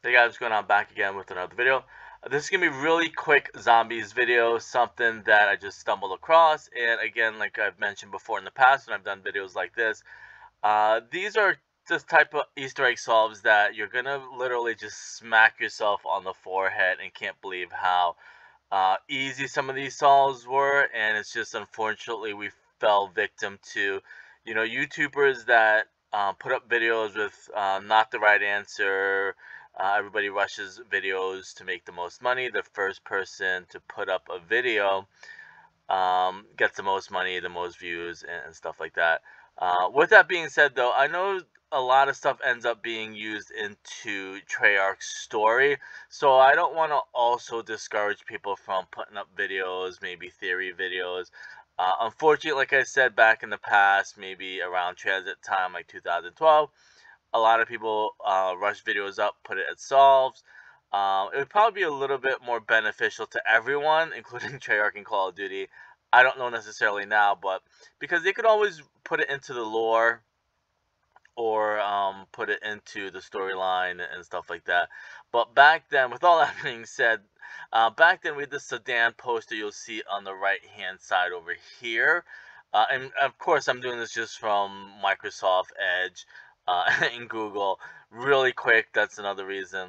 Hey guys, what's going on? Back again with another video. This is going to be really quick zombies video, something that I just stumbled across. And again, like I've mentioned before in the past when I've done videos like this, these are just type of Easter egg solves that you're going to literally just smack yourself on the forehead and can't believe how easy some of these solves were. And it's just unfortunately we fell victim to, YouTubers that put up videos with not the right answer. Everybody rushes videos to make the most money. The first person to put up a video gets the most money, the most views, and stuff like that. With that being said, though, I know a lot of stuff ends up being used into Treyarch's story, so I don't want to also discourage people from putting up videos, maybe theory videos. Unfortunately, like I said back in the past, maybe around transit time, like 2012, a lot of people rush videos up, put it as solves. It would probably be a little bit more beneficial to everyone, including Treyarch and Call of Duty. I don't know necessarily now, but because they could always put it into the lore or put it into the storyline and stuff like that. But back then, with all that being said, back then we had the Sedan poster you'll see on the right hand side over here. And of course, I'm doing this just from Microsoft Edge in Google. Really quick, that's another reason,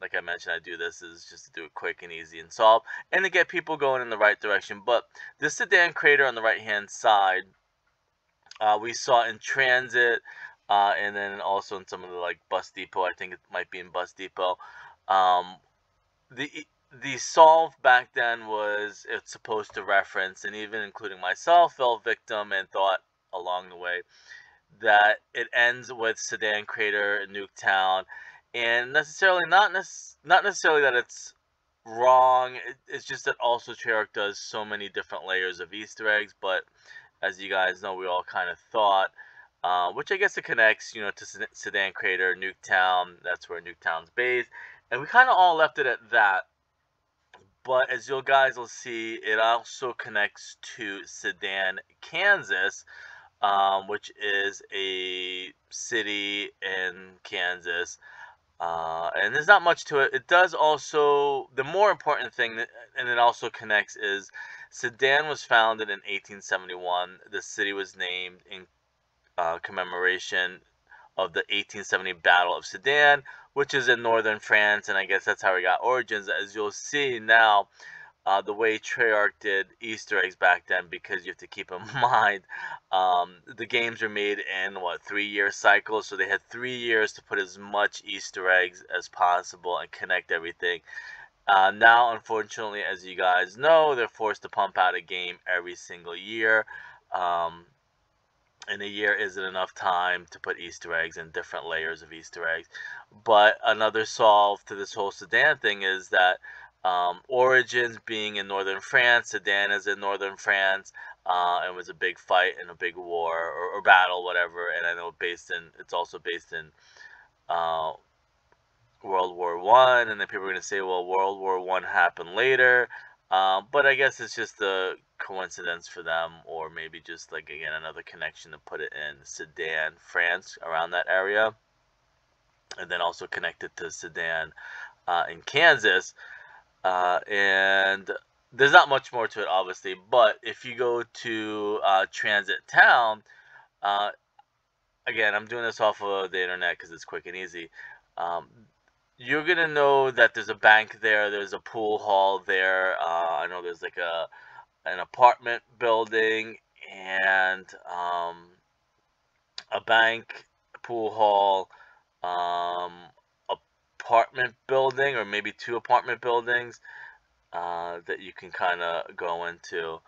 like I mentioned, I do this is just to do it quick and easy and solve, and to get people going in the right direction. But this Sedan crater on the right hand side, we saw in Transit, and then also in some of the like Bus Depot. I think it might be in Bus Depot. Um, the solve back then was it's supposed to reference, and even including myself, fell victim and thought along the way that it ends with Sedan Crater, Nuketown, and not necessarily that it's wrong. It's just that also Treyarch does so many different layers of Easter eggs, but as you guys know, we all kind of thought, which I guess it connects, to Sedan Crater, Nuketown. That's where Nuketown's based, and we kind of all left it at that. But as you guys will see, it also connects to Sedan, Kansas, which is a city in Kansas. And there's not much to it. It does also, the more important thing, and it also connects, is Sedan was founded in 1871. The city was named in commemoration of the 1870 Battle of Sedan, which is in northern France, and I guess that's how we got origins. As you'll see now, the way Treyarch did Easter eggs back then, because you have to keep in mind the games were made in what 3-year cycles, so they had 3 years to put as much Easter eggs as possible and connect everything. Now, unfortunately, as you guys know, they're forced to pump out a game every single year. And a year isn't enough time to put Easter eggs and different layers of Easter eggs. But another solve to this whole Sedan thing is that Origins being in northern France, Sedan is in northern France, and was a big fight and a big war or battle, whatever. And I know it's also based in uh, World War One, and then people are going to say, well, World War One happened later. But I guess it's just a coincidence for them, or maybe just like again another connection to put it in Sedan, France, around that area, and then also connected to Sedan in Kansas. And there's not much more to it, obviously. But if you go to Transit Town, uh, again, I'm doing this off of the internet because it's quick and easy. Um, you're gonna know that there's a bank there. There's a pool hall there. I know there's like an apartment building and a bank, pool hall, um, apartment building, or maybe 2 apartment buildings that you can kind of go into,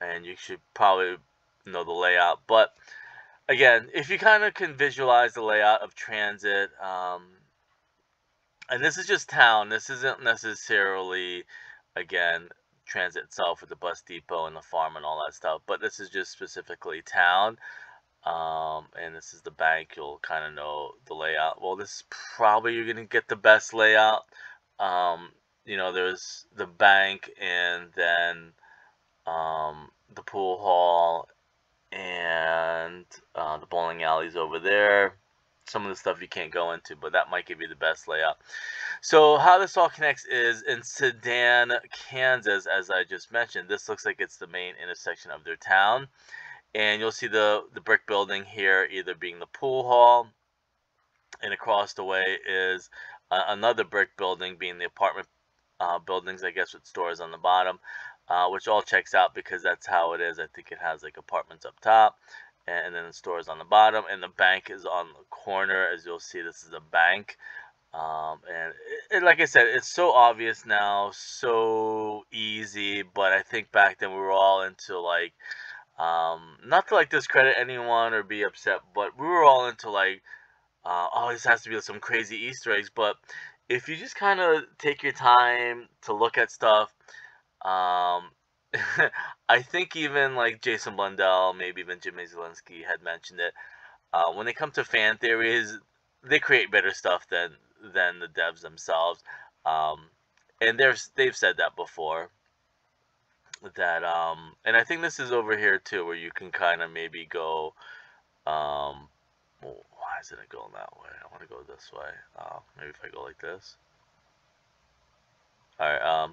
and you should probably know the layout. But again, if you kind of can visualize the layout of Transit, and this is just town. This isn't necessarily, again, Transit itself with the bus depot and the farm and all that stuff. But this is just specifically town. And this is the bank. You'll kind of know the layout. Well, this is probably you're gonna get the best layout. There's the bank, and then the pool hall, and the bowling alleys over there. some of the stuff you can't go into, but that might give you the best layout. So how this all connects is in Sedan, Kansas, as I just mentioned. This looks like it's the main intersection of their town, and you'll see the brick building here either being the pool hall, and across the way is another brick building being the apartment buildings, I guess, with stores on the bottom, which all checks out because that's how it is. I think it has like apartments up top and then the stores on the bottom, and the bank is on the corner. As you'll see, this is a bank. And like I said, it's so obvious now, so easy, but I think back then we were all into like, not to like discredit anyone or be upset, but we were all into like, oh, this has to be some crazy Easter eggs. But if you just kind of take your time to look at stuff, um, I think even like Jason Blundell, maybe even Jimmy Zelensky had mentioned it. When they come to fan theories, they create better stuff than the devs themselves. Um, and they've said that before. That and I think this is over here too, where you can kind of maybe go. Well, why isn't it going that way? I want to go this way. Maybe if I go like this. All right.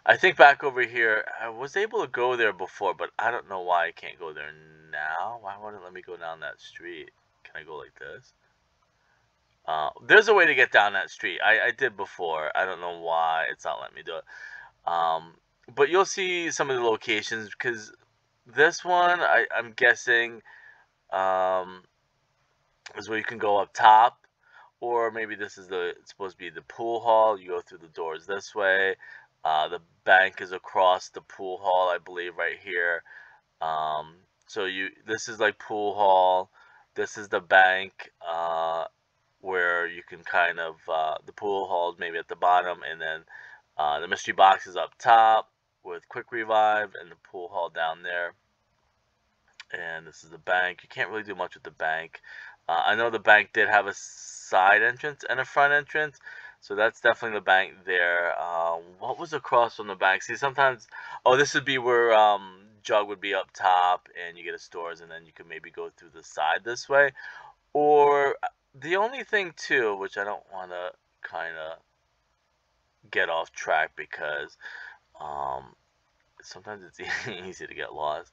I think back over here, I was able to go there before, but I don't know why I can't go there now. Why won't it let me go down that street? Can I go like this? There's a way to get down that street. I did before. I don't know why it's not letting me do it. But you'll see some of the locations because this one, I'm guessing, um, is where you can go up top, or maybe this is it's supposed to be the pool hall. You go through the doors this way. The bank is across the pool hall, I believe, right here. So this is like pool hall. This is the bank, where you can kind of the pool hall is maybe at the bottom, and then the mystery box is up top with quick revive, and the pool hall down there. And this is the bank. You can't really do much with the bank. I know the bank did have a side entrance and a front entrance, so that's definitely the bank there. What was across from the bank? See, sometimes, oh, this would be where Jug would be up top, and you get a stores, and then you could maybe go through the side this way. Or the only thing too, which I don't want to kind of get off track because sometimes it's easy to get lost.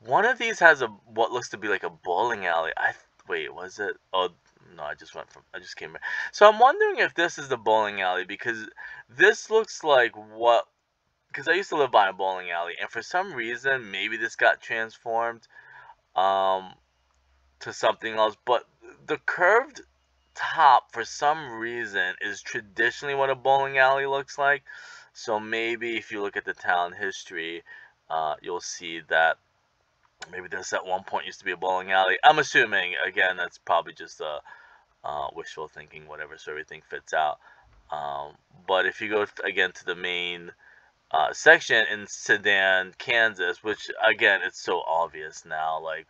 One of these has what looks to be like a bowling alley. Wait, was it? Oh no, I just came back. So I'm wondering if this is the bowling alley because this looks like what. Because I used to live by a bowling alley, and for some reason, maybe this got transformed to something else. But the curved top, for some reason, is traditionally what a bowling alley looks like. So maybe if you look at the town history, you'll see that maybe this at one point used to be a bowling alley. I'm assuming, again, that's probably just a wishful thinking, whatever, so everything fits out. But if you go again to the main section in Sedan, Kansas, which again, it's so obvious now. Like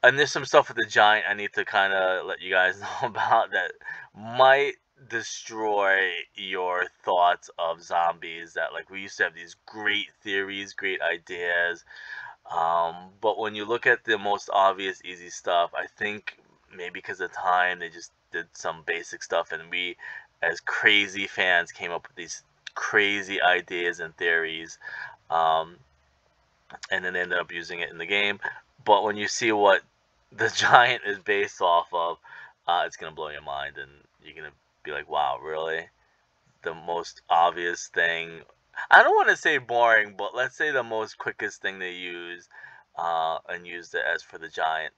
and there's some stuff with the giant I need to kind of let you guys know about that might destroy your thoughts of zombies. That like we used to have these great theories, great ideas. But when you look at the most obvious, easy stuff, I think maybe because of time, they just did some basic stuff, and we, as crazy fans, came up with these crazy ideas and theories, um, and then ended up using it in the game. But when you see what the giant is based off of, it's gonna blow your mind, and you're gonna be like, "Wow, really?" The most obvious thing. I don't want to say boring, but let's say the most quickest thing they used, and used it as for the giant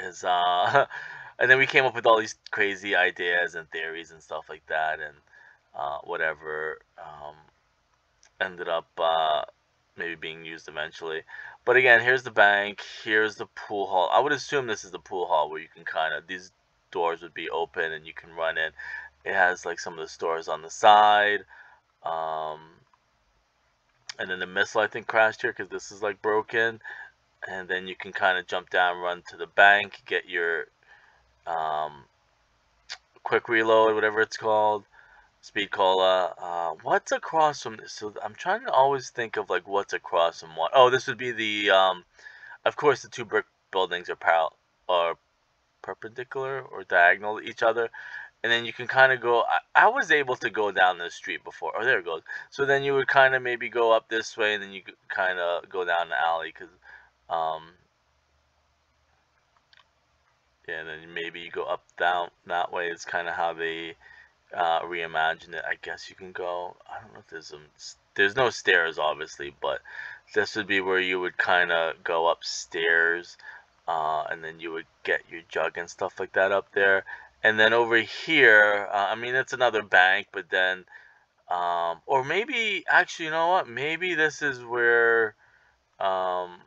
is and then we came up with all these crazy ideas and theories and stuff like that, and whatever ended up maybe being used eventually. But again, here's the bank, here's the pool hall. I would assume this is the pool hall where you can kind of, these doors would be open and you can run in. It has like some of the stores on the side. And then the missile, I think, crashed here because this is like broken. And then you can kind of jump down, run to the bank, get your quick reload, whatever it's called, speed cola. What's across from this? So I'm trying to always think of like what's across from what. Oh, this would be the, of course, the two brick buildings are parallel, or perpendicular or diagonal to each other, and then you can kind of go. I was able to go down this street before. Oh, there it goes. So then you would kind of maybe go up this way, and then you could kind of go down the alley, because yeah, and then maybe you go up down that way. It's kind of how they reimagine it. I guess you can go. I don't know if there's no stairs, obviously, but this would be where you would kind of go upstairs, and then you would get your jug and stuff like that up there. And then over here, I mean, it's another bank, but then, or maybe, actually, you know what? Maybe this is where the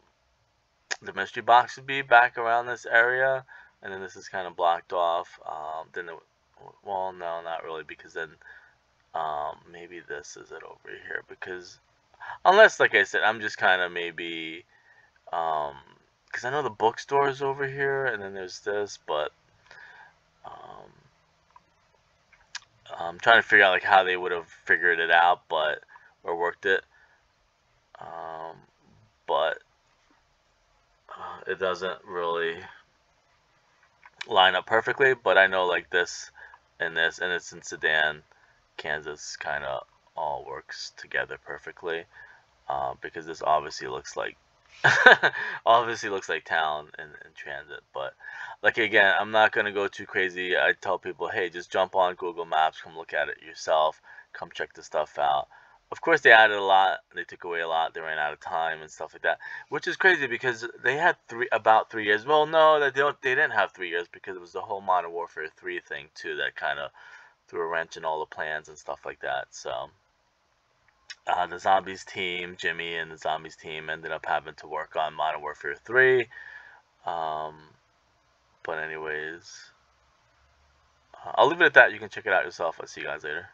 mystery box would be, back around this area. And then this is kind of blocked off. Well, no, not really, because then maybe this is it over here, because unless, like I said, I'm just kind of maybe because I know the bookstore is over here, and then there's this, but I'm trying to figure out like how they would have figured it out, but or worked it, but it doesn't really line up perfectly. But I know like this and this, and it's in Sedan, Kansas, kind of all works together perfectly, because this obviously looks like obviously looks like town and transit. But like, again, I'm not going to go too crazy. I tell people, hey, just jump on Google Maps, come look at it yourself, come check the stuff out. Of course, they added a lot, they took away a lot, they ran out of time and stuff like that, which is crazy because they had about 3 years. Well, no, they didn't have 3 years, because it was the whole Modern Warfare 3 thing too that kind of threw a wrench in all the plans and stuff like that. So the Zombies team, Jimmy and the Zombies team, ended up having to work on Modern Warfare 3. But anyways, I'll leave it at that. You can check it out yourself. I'll see you guys later.